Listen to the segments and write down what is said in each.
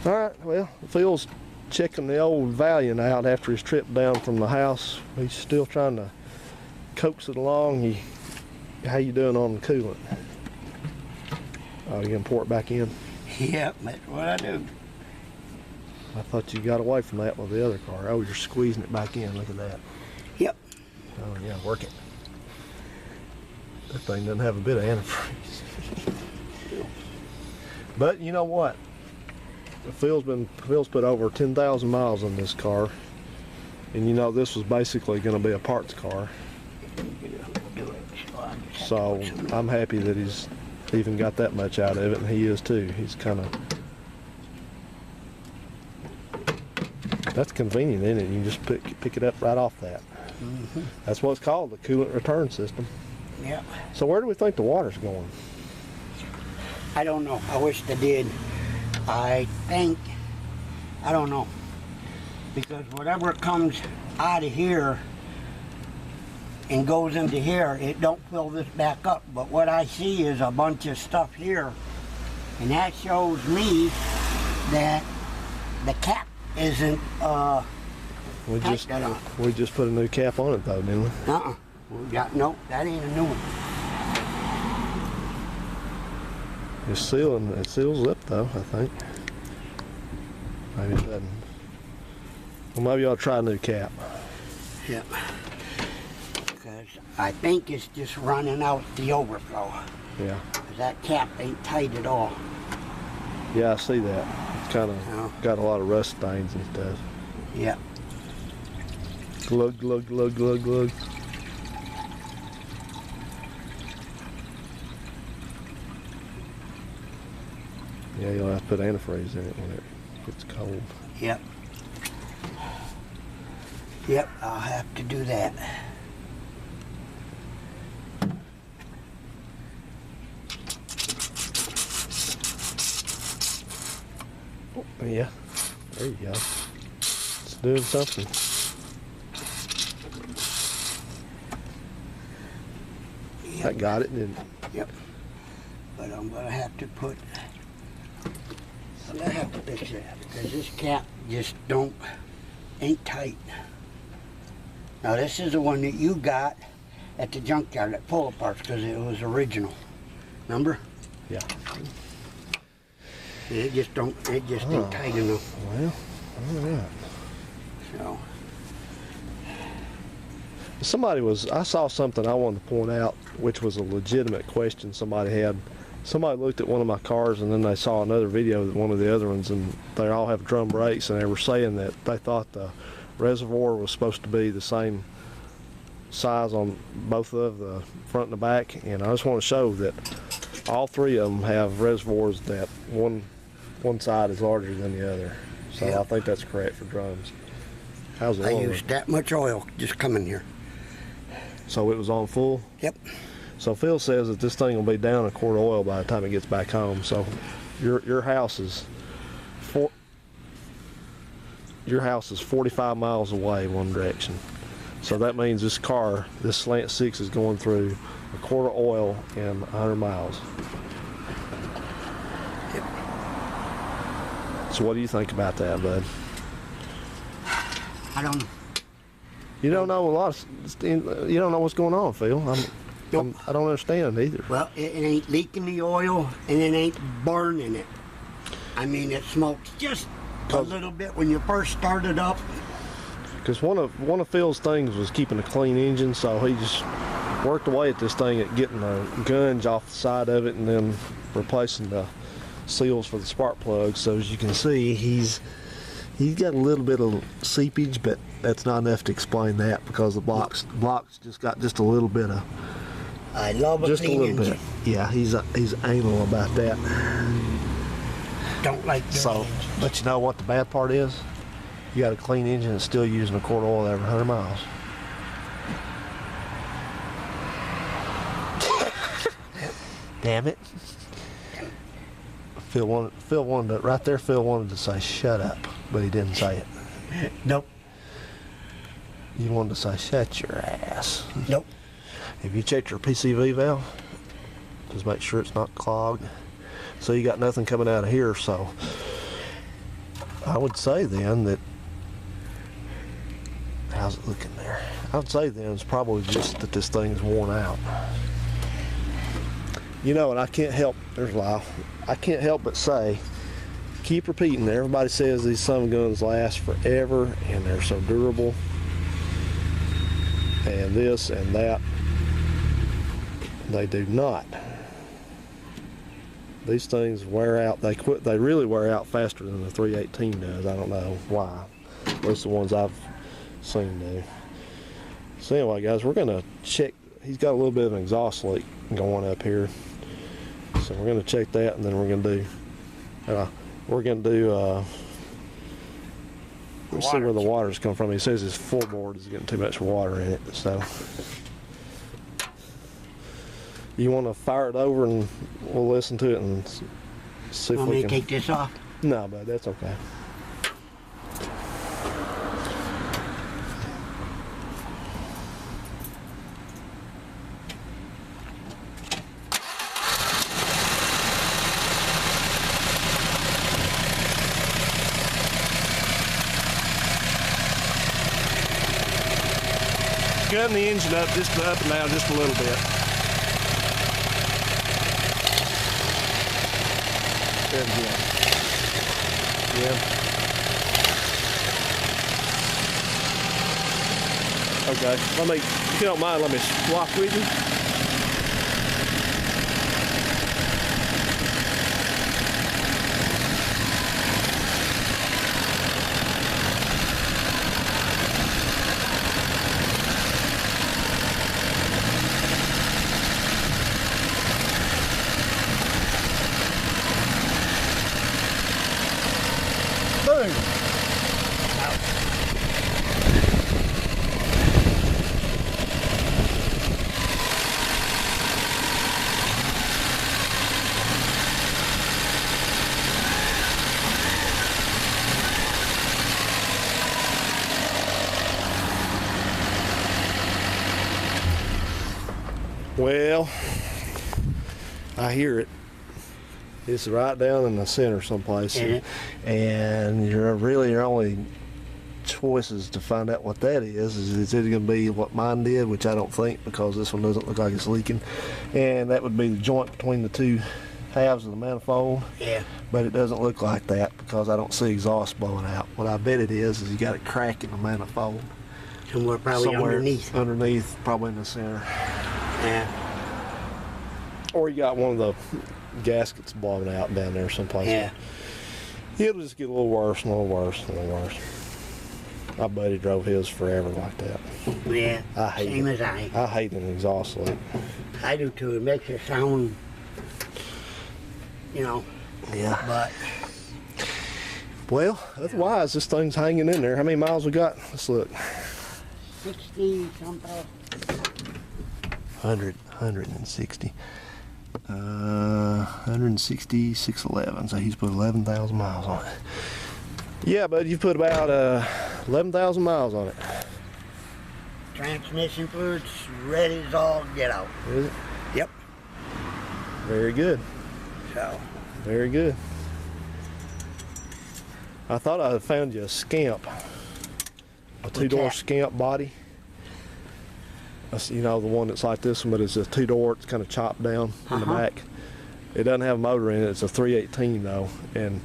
Alright, well, Phil's checking the old Valiant out after his trip down from the house. He's still trying to coax it along. How you doing on the coolant? Oh, you gonna pour it back in? Yep, that's what I do. I thought you got away from that with the other car. Oh, you're squeezing it back in. Look at that. Yep. Oh yeah, work it. That thing doesn't have a bit of antifreeze. But you know what? Phil's put over 10,000 miles on this car, and you know this was basically going to be a parts car. So I'm happy that he's even got that much out of it, and he is too. He's kind of. That's convenient, isn't it? You can just pick it up right off that. Mm-hmm. That's what it's called, the coolant return system. Yep. So where do we think the water's going? I don't know. I wish they did. I think, I don't know. Because whatever comes out of here and goes into here, it don't fill this back up. But what I see is a bunch of stuff here. And that shows me that the cap isn't We just put a new cap on it though, didn't we? We got, nope, that ain't a new one. It's sealing. It seals up though, I think. Maybe it doesn't. Well, maybe I'll try a new cap. Yep. Because I think it's just running out the overflow. Yeah. Because that cap ain't tight at all. Yeah, I see that. It's kind of got a lot of rust stains and stuff. Yep. Glug, glug, glug, glug, glug. Yeah, you'll have to put antifreeze in it when it gets cold. Yep. Yep, I'll have to do that. Oh, yeah, there you go. It's doing something. Yep. I got it, didn't it? Yep. But I'm gonna have to put. I'm gonna have to fix that because this cap just ain't tight. Now this is the one that you got at the junkyard at Pull Parts because it was original. Remember? Yeah. It just ain't tight enough. Well, all right. So. I saw something I wanted to point out, which was a legitimate question somebody had. Somebody looked at one of my cars and then they saw another video of one of the other ones, and they all have drum brakes, and they were saying that they thought the reservoir was supposed to be the same size on both of the front and the back, and I just want to show that all three of them have reservoirs that one side is larger than the other. So yep. I think that's correct for drums. How's the oil? I used that much oil just coming here. So it was on full? Yep. So Phil says that this thing will be down a quart of oil by the time it gets back home. So your house is 45 miles away one direction. So that means this car, this Slant Six, is going through a quart of oil in 100 miles. Yep. So what do you think about that, bud? I don't know. You don't know you don't know what's going on, Phil. Nope. I don't understand either. Well, it ain't leaking the oil and it ain't burning it. I mean, it smokes just a little bit when you first start it up. Because one of Phil's things was keeping a clean engine, so he just worked away at this thing at getting the gunge off the side of it and then replacing the seals for the spark plugs. So as you can see, he's got a little bit of seepage, but that's not enough to explain that because the blocks just got just a little bit of. I love just a little bit. Yeah, he's anal about that. Don't like so, but you know what the bad part is? You got a clean engine and still using a quart of oil every 100 miles. Damn it. Phil wanted to, right there Phil wanted to say shut up, but he didn't say it. Nope. You wanted to say shut your ass. Nope. Have you checked your PCV valve? Just make sure it's not clogged. So you got nothing coming out of here, so I would say then that, how's it looking there? I would say then it's probably just that this thing's worn out. You know, and I can't help, there's Lyle, I can't help but say, keep repeating, everybody says these sun guns last forever and they're so durable and this and that. They do not. These things wear out, they really wear out faster than the 318 does. I don't know why. At least the ones I've seen do. So anyway guys, we're gonna check, he's got a little bit of an exhaust leak going up here. So we're gonna check that and then we're gonna do let's see where the water's come from. He says his floorboard is getting too much water in it, so you want to fire it over and we'll listen to it and see if we can take this off? No, bud, that's okay. Cutting the engine up just up and down just a little bit. There we go. Yeah. Okay. Let me, if you don't mind, let me swap with you. Well, I hear it. It's right down in the center someplace. And your only choices to find out what that is it going to be what mine did, which I don't think, because this one doesn't look like it's leaking. And that would be the joint between the two halves of the manifold. Yeah. But it doesn't look like that because I don't see exhaust blowing out. What I bet it is you got a crack in the manifold. Somewhere probably underneath. Underneath, probably in the center. Yeah. Or you got one of the gaskets blowing out down there someplace. Yeah. It'll just get a little worse, a little worse, a little worse. My buddy drove his forever like that. Yeah. Same as I. I hate an exhaust leak. I do too. It makes it sound, you know. Yeah. But. Well, otherwise, this thing's hanging in there. How many miles we got? Let's look. 60 something. 160. 160, 611. So he's put 11,000 miles on it. Yeah, bud, you put about 11,000 miles on it. Transmission fluid's ready as all get out. Is it? Yep. Very good. So. Very good. I thought I had found you a Scamp. A two-door Scamp body. That's, you know, the one that's like this one, but it's a two-door. It's kind of chopped down in the back. It doesn't have a motor in it. It's a 318 though. And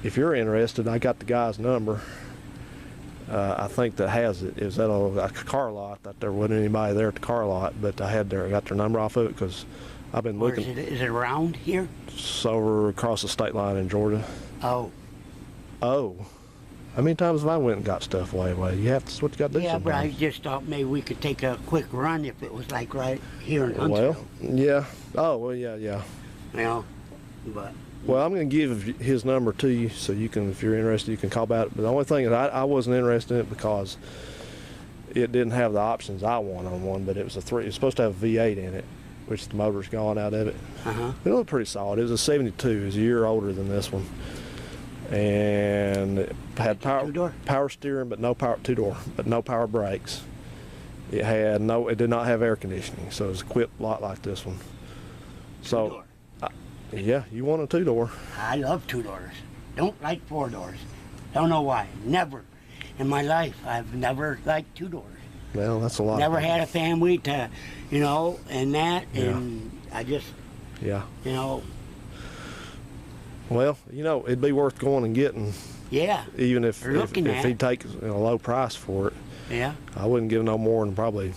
if you're interested, I got the guy's number. I think that has it. It was at a car lot. That there wasn't anybody there at the car lot, but I got their number off of it because I've been looking. Is it around here? It's over across the state line in Georgia. Oh. Oh. How many times have I went and got stuff away? That's what you got to do. Yeah, sometimes. but I just thought maybe we could take a quick run if it was like right here in Huntsville. Well, yeah. Oh, well, yeah. You know, but. Well, I'm going to give his number to you so you can, if you're interested, you can call about it. But the only thing is I wasn't interested in it because it didn't have the options I want on one, but it was it's supposed to have a V8 in it, which the motor's gone out of it. It looked pretty solid. It was a 72. It was a year older than this one. And it had power steering, but no power, two-door, but no power brakes. It did not have air conditioning, so it was equipped a lot like this one. So, Two-door. yeah, you want a two-door. I love two-doors. Don't like 4 doors. Don't know why. Never. In my life, I've never liked 2 doors. Well, that's a lot. Never had a family to, you know, and that, and I just, Yeah. you know. Well, you know, it'd be worth going and getting. Yeah. Even if Looking at he'd take a low price for it. Yeah. I wouldn't give no more than probably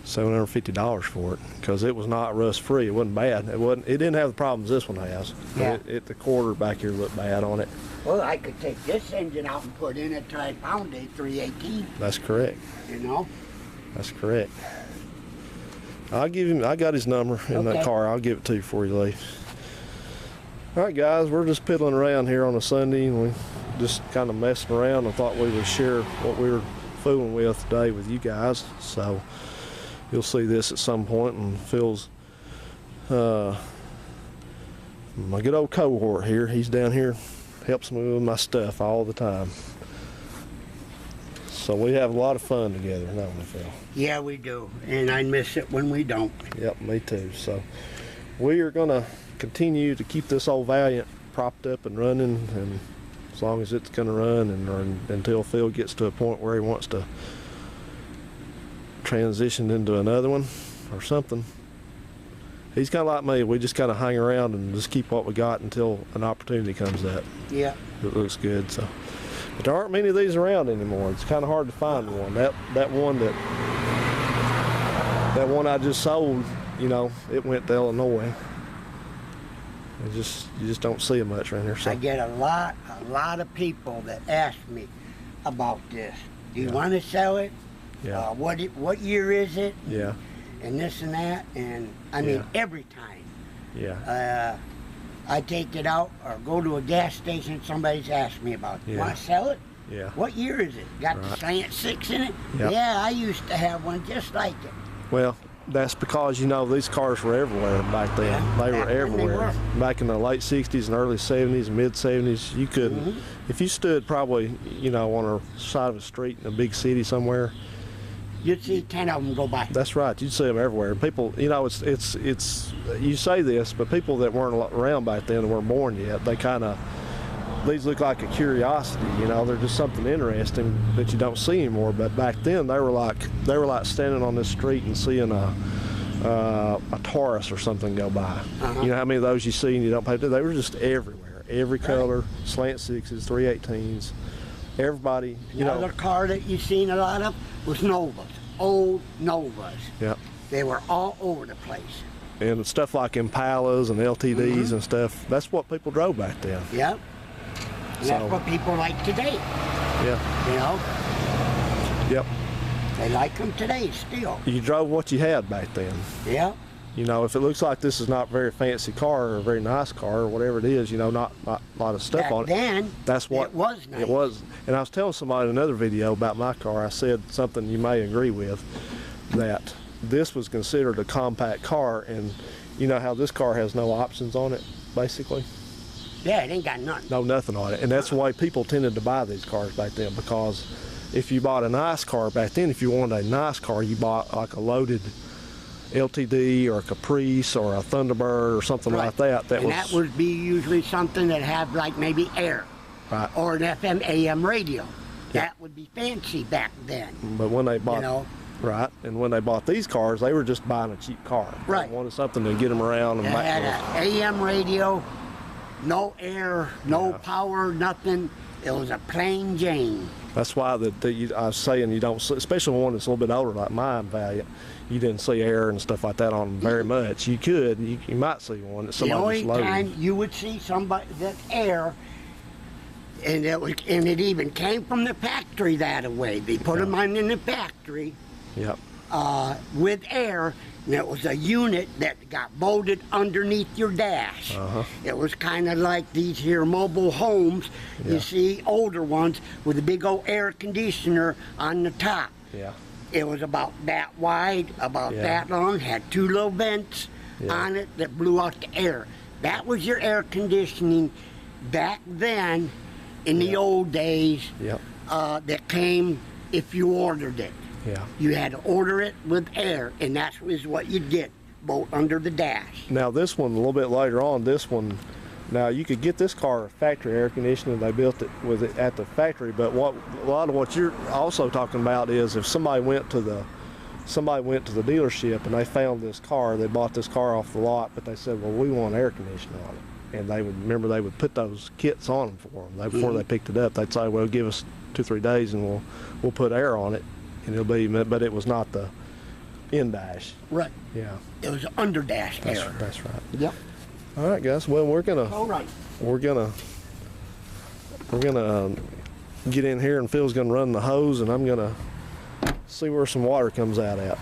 $750 for it, because it was not rust free. It wasn't bad. It didn't have the problems this one has. Yeah. The quarter back here looked bad on it. Well, I could take this engine out and put in a tri-pound 318. That's correct. You know. That's correct. I'll give him. I got his number in that car. I'll give it to you before you leave. All right, guys, we're just piddling around here on a Sunday, and we just kind of messing around. I thought we would share what we were fooling with today with you guys. So you'll see this at some point, and Phil's my good old cohort here. He's down here, helps me with my stuff all the time. So we have a lot of fun together, don't we, Phil? Yeah, we do, and I miss it when we don't. Yep, me too. So we are gonna continue to keep this old Valiant propped up and running, and as long as it's gonna run, and until Phil gets to a point where he wants to transition into another one or something. He's kind of like me. We just kind of hang around and just keep what we got until an opportunity comes up. Yeah. It looks good. So, but there aren't many of these around anymore. It's kind of hard to find one. That one I just sold, you know, it went to Illinois. You just don't see it much around here. So I get a lot of people that ask me about this. Do you want to sell it? Yeah. What year is it? Yeah. And this and that, and I mean every time. Yeah. I take it out or go to a gas station, somebody's asked me about it. Yeah. Want to sell it? Yeah. What year is it? Got the Right. Slant Six in it? Yep. Yeah, I used to have one just like it. Well, that's because, you know, these cars were everywhere back then. Yeah, They were back then they everywhere. Back in the late 60s and early 70s, mid 70s, you couldn't, if you stood probably, you know, on a side of a street in a big city somewhere. You'd see 10 of them go by. That's right. You'd see them everywhere. People, you know, it's you say this, but people that weren't around back then, that weren't born yet, they kind of, these look like a curiosity, you know, they're just something interesting that you don't see anymore. But back then they were like standing on this street and seeing a Taurus or something go by. You know how many of those you see and you don't pay attention? They were just everywhere. Every color, Slant Sixes, 318s, everybody, you know. Another car that you've seen a lot of was Novas, old Novas. Yeah. They were all over the place. And stuff like Impalas and LTDs and stuff, that's what people drove back then. Yep. And So- that's what people like today, Yeah. you know? Yep. They like them today still. You drove what you had back then. Yep. You know, if it looks like this is not a very fancy car or a very nice car or whatever it is, you know, not a lot of stuff Back on it. then, That's what it was nice. It was. And I was telling somebody in another video about my car, I said something you may agree with, that this was considered a compact car, and you know how this car has no options on it, basically? Yeah, it ain't got nothing. No, nothing on it. And that's the way people tended to buy these cars back then, because if you bought a nice car back then, if you wanted a nice car, you bought like a loaded LTD or a Caprice or a Thunderbird or something like that. That would be usually something that had like maybe air, right. or an FM AM radio. That would be fancy back then. But when they bought, You know? right, and when they bought these cars, they were just buying a cheap car. Right. They wanted something to get them around and It back. had an AM radio, no air, no power, nothing. It was a plain Jane. That's why I was saying you don't see, especially one that's a little bit older like mine, Valiant. You didn't see air and stuff like that on them very much. You could, you might see one that The somebody only just loaded. time you would see somebody that air, and it even came from the factory that way. They put them on in the factory Yep. with air, and it was a unit that got bolted underneath your dash. It was kind of like these here mobile homes, Yeah. you see, older ones with a big old air conditioner on the top. Yeah. It was about that wide, about that long, had 2 little vents on it that blew out the air. That was your air conditioning back then in the old days. Yep. That came if you ordered it. Yeah. You had to order it with air, and that was what you'd get, bolt under the dash. Now this one, a little bit later on, this one Now you could get this car factory air conditioning. They built it with it at the factory. But what a lot of what you're also talking about is if somebody went to the dealership and they found this car, they bought this car off the lot, but they said, well, we want air conditioning on it. And they would put those kits on them for them. Before they picked it up, they'd say, well, give us 2-3 days and we'll put air on it, and it'll be, but it was not the in dash. Right. Yeah. It was under dash air. That's right. Yep. All right, guys. Well, we're gonna get in here, and Phil's gonna run the hose, and I'm gonna see where some water comes out at.